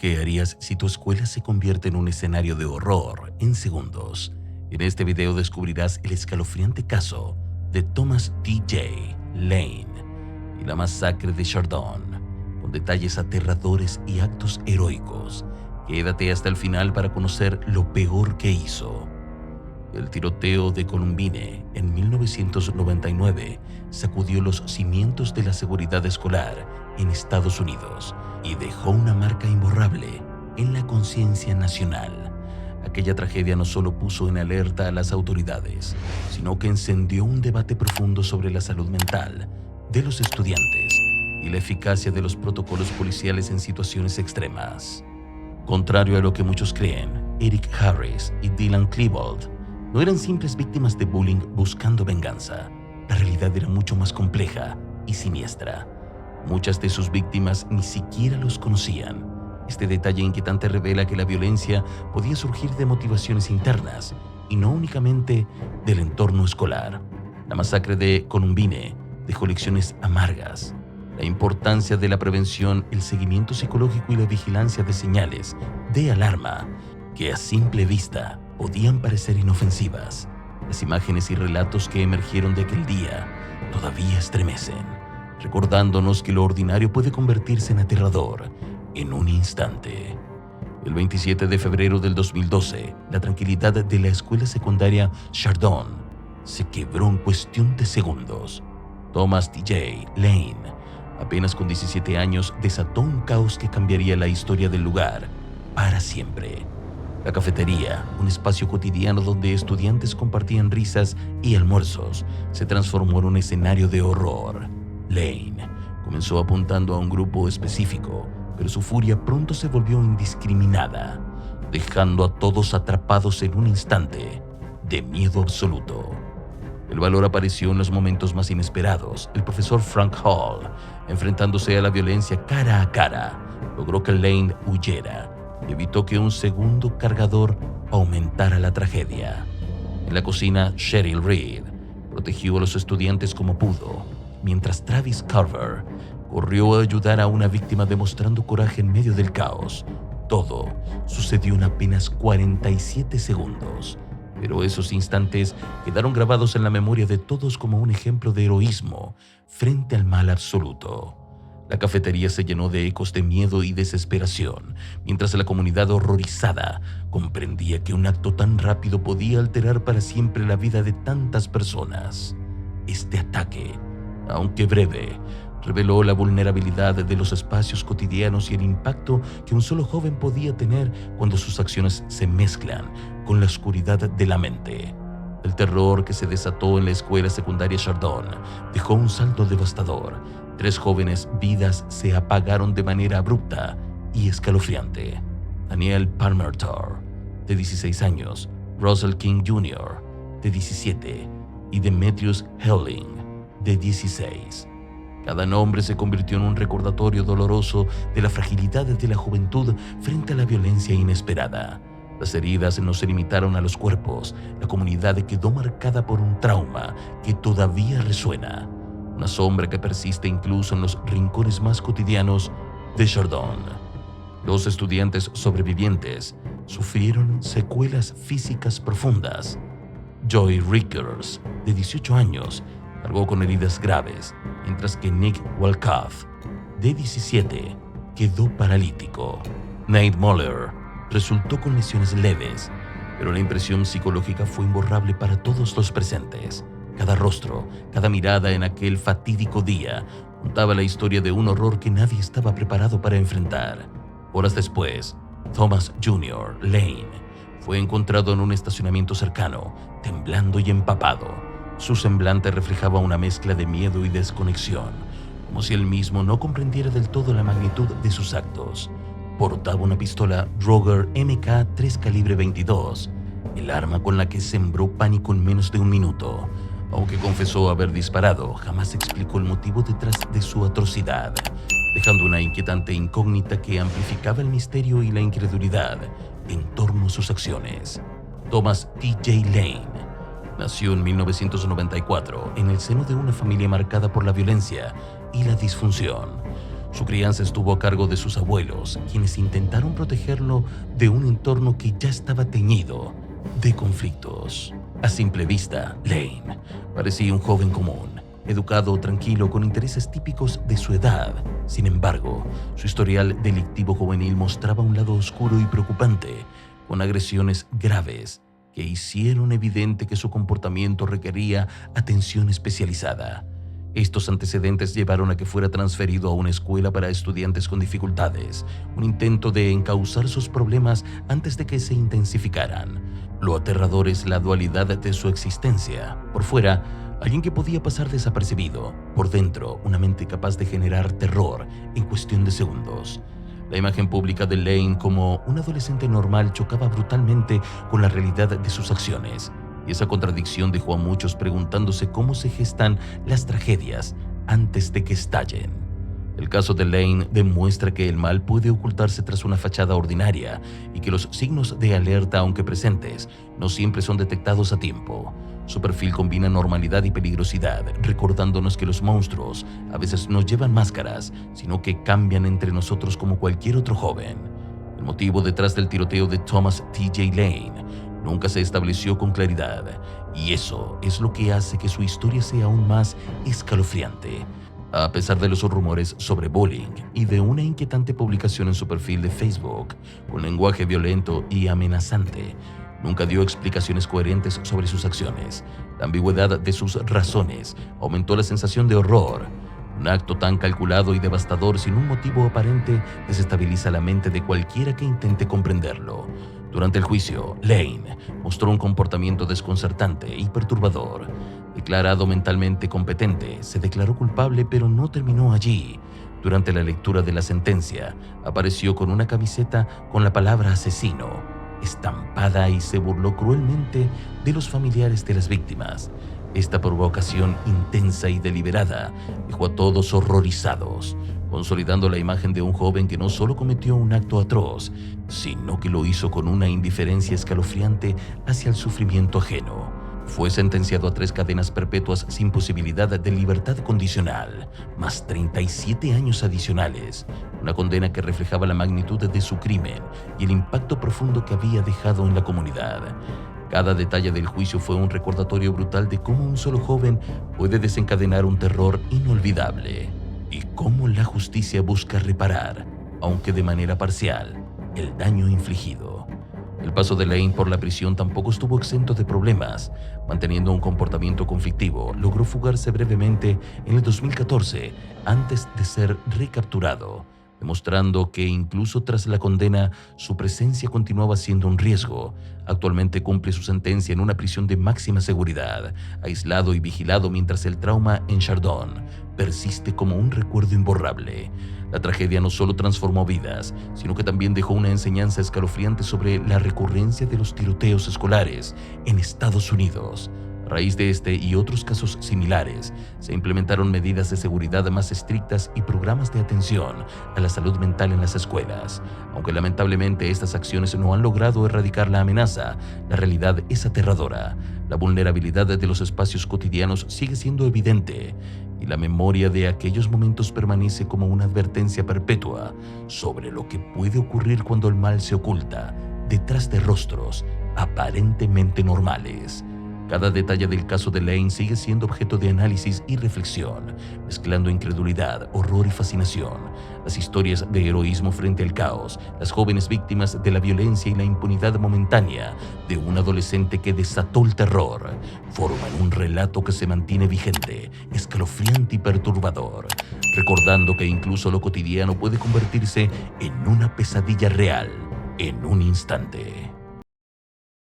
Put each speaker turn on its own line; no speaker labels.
¿Qué harías si tu escuela se convierte en un escenario de horror en segundos? En este video descubrirás el escalofriante caso de Thomas T.J. Lane y la masacre de Chardon, con detalles aterradores y actos heroicos. Quédate hasta el final para conocer lo peor que hizo. El tiroteo de Columbine en 1999 sacudió los cimientos de la seguridad escolar en Estados Unidos y dejó una marca imborrable en la conciencia nacional. Aquella tragedia no solo puso en alerta a las autoridades, sino que encendió un debate profundo sobre la salud mental de los estudiantes y la eficacia de los protocolos policiales en situaciones extremas. Contrario a lo que muchos creen, Eric Harris y Dylan Klebold no eran simples víctimas de bullying buscando venganza. La realidad era mucho más compleja y siniestra. Muchas de sus víctimas ni siquiera los conocían. Este detalle inquietante revela que la violencia podía surgir de motivaciones internas y no únicamente del entorno escolar. La masacre de Columbine dejó lecciones amargas. La importancia de la prevención, el seguimiento psicológico y la vigilancia de señales de alarma que a simple vista podían parecer inofensivas. Las imágenes y relatos que emergieron de aquel día todavía estremecen, recordándonos que lo ordinario puede convertirse en aterrador en un instante. El 27 de febrero del 2012, la tranquilidad de la escuela secundaria Chardon se quebró en cuestión de segundos. Thomas T.J. Lane, apenas con 17 años, desató un caos que cambiaría la historia del lugar para siempre. La cafetería, un espacio cotidiano donde estudiantes compartían risas y almuerzos, se transformó en un escenario de horror. Lane comenzó apuntando a un grupo específico, pero su furia pronto se volvió indiscriminada, dejando a todos atrapados en un instante de miedo absoluto. El valor apareció en los momentos más inesperados. El profesor Frank Hall, enfrentándose a la violencia cara a cara, logró que Lane huyera y evitó que un segundo cargador aumentara la tragedia. En la cocina, Cheryl Reed protegió a los estudiantes como pudo, mientras Travis Carver corrió a ayudar a una víctima demostrando coraje en medio del caos. Todo sucedió en apenas 47 segundos, pero esos instantes quedaron grabados en la memoria de todos como un ejemplo de heroísmo frente al mal absoluto. La cafetería se llenó de ecos de miedo y desesperación, mientras la comunidad horrorizada comprendía que un acto tan rápido podía alterar para siempre la vida de tantas personas. Este ataque, aunque breve, reveló la vulnerabilidad de los espacios cotidianos y el impacto que un solo joven podía tener cuando sus acciones se mezclan con la oscuridad de la mente. El terror que se desató en la escuela secundaria Chardon dejó un saldo devastador. 3 jóvenes vidas se apagaron de manera abrupta y escalofriante. Daniel Palmertor, de 16 años, Russell King Jr., de 17, y Demetrius Helling, de 16. Cada nombre se convirtió en un recordatorio doloroso de la fragilidad de la juventud frente a la violencia inesperada. Las heridas no se limitaron a los cuerpos. La comunidad quedó marcada por un trauma que todavía resuena, una sombra que persiste incluso en los rincones más cotidianos de Chardon. Los estudiantes sobrevivientes sufrieron secuelas físicas profundas. Joy Rickers, de 18 años, cargó con heridas graves, mientras que Nick Walcott, de 17, quedó paralítico. Nate Muller resultó con lesiones leves, pero la impresión psicológica fue imborrable para todos los presentes. Cada rostro, cada mirada en aquel fatídico día contaba la historia de un horror que nadie estaba preparado para enfrentar. Horas después, Thomas Jr. Lane fue encontrado en un estacionamiento cercano, temblando y empapado. Su semblante reflejaba una mezcla de miedo y desconexión, como si él mismo no comprendiera del todo la magnitud de sus actos. Portaba una pistola Ruger MK3 calibre 22, el arma con la que sembró pánico en menos de un minuto. Aunque confesó haber disparado, jamás explicó el motivo detrás de su atrocidad, dejando una inquietante incógnita que amplificaba el misterio y la incredulidad en torno a sus acciones. Thomas T.J. Lane nació en 1994 en el seno de una familia marcada por la violencia y la disfunción. Su crianza estuvo a cargo de sus abuelos, quienes intentaron protegerlo de un entorno que ya estaba teñido de conflictos. A simple vista, Lane parecía un joven común, educado, tranquilo, con intereses típicos de su edad. Sin embargo, su historial delictivo juvenil mostraba un lado oscuro y preocupante, con agresiones graves que hicieron evidente que su comportamiento requería atención especializada. Estos antecedentes llevaron a que fuera transferido a una escuela para estudiantes con dificultades, un intento de encauzar sus problemas antes de que se intensificaran. Lo aterrador es la dualidad de su existencia. Por fuera, alguien que podía pasar desapercibido; por dentro, una mente capaz de generar terror en cuestión de segundos. La imagen pública de Lane como un adolescente normal chocaba brutalmente con la realidad de sus acciones, y esa contradicción dejó a muchos preguntándose cómo se gestan las tragedias antes de que estallen. El caso de Lane demuestra que el mal puede ocultarse tras una fachada ordinaria y que los signos de alerta, aunque presentes, no siempre son detectados a tiempo. Su perfil combina normalidad y peligrosidad, recordándonos que los monstruos a veces no llevan máscaras, sino que cambian entre nosotros como cualquier otro joven. El motivo detrás del tiroteo de Thomas T.J. Lane nunca se estableció con claridad, y eso es lo que hace que su historia sea aún más escalofriante. A pesar de los rumores sobre bullying y de una inquietante publicación en su perfil de Facebook, con lenguaje violento y amenazante, nunca dio explicaciones coherentes sobre sus acciones. La ambigüedad de sus razones aumentó la sensación de horror. Un acto tan calculado y devastador sin un motivo aparente desestabiliza la mente de cualquiera que intente comprenderlo. Durante el juicio, Lane mostró un comportamiento desconcertante y perturbador. Declarado mentalmente competente, se declaró culpable, pero no terminó allí. Durante la lectura de la sentencia, apareció con una camiseta con la palabra asesino estampada y se burló cruelmente de los familiares de las víctimas. Esta provocación intensa y deliberada dejó a todos horrorizados, consolidando la imagen de un joven que no solo cometió un acto atroz, sino que lo hizo con una indiferencia escalofriante hacia el sufrimiento ajeno. Fue sentenciado a 3 cadenas perpetuas sin posibilidad de libertad condicional, más 37 años adicionales, una condena que reflejaba la magnitud de su crimen y el impacto profundo que había dejado en la comunidad. Cada detalle del juicio fue un recordatorio brutal de cómo un solo joven puede desencadenar un terror inolvidable y cómo la justicia busca reparar, aunque de manera parcial, el daño infligido. El paso de Lane por la prisión tampoco estuvo exento de problemas. Manteniendo un comportamiento conflictivo, logró fugarse brevemente en el 2014 antes de ser recapturado, demostrando que incluso tras la condena su presencia continuaba siendo un riesgo. Actualmente cumple su sentencia en una prisión de máxima seguridad, aislado y vigilado mientras el trauma en Chardon persiste como un recuerdo imborrable. La tragedia no solo transformó vidas, sino que también dejó una enseñanza escalofriante sobre la recurrencia de los tiroteos escolares en Estados Unidos. A raíz de este y otros casos similares, se implementaron medidas de seguridad más estrictas y programas de atención a la salud mental en las escuelas. Aunque lamentablemente estas acciones no han logrado erradicar la amenaza, la realidad es aterradora. La vulnerabilidad de los espacios cotidianos sigue siendo evidente, y la memoria de aquellos momentos permanece como una advertencia perpetua sobre lo que puede ocurrir cuando el mal se oculta detrás de rostros aparentemente normales. Cada detalle del caso de Lane sigue siendo objeto de análisis y reflexión, mezclando incredulidad, horror y fascinación. Las historias de heroísmo frente al caos, las jóvenes víctimas de la violencia y la impunidad momentánea de un adolescente que desató el terror, forman un relato que se mantiene vigente, escalofriante y perturbador, recordando que incluso lo cotidiano puede convertirse en una pesadilla real en un instante.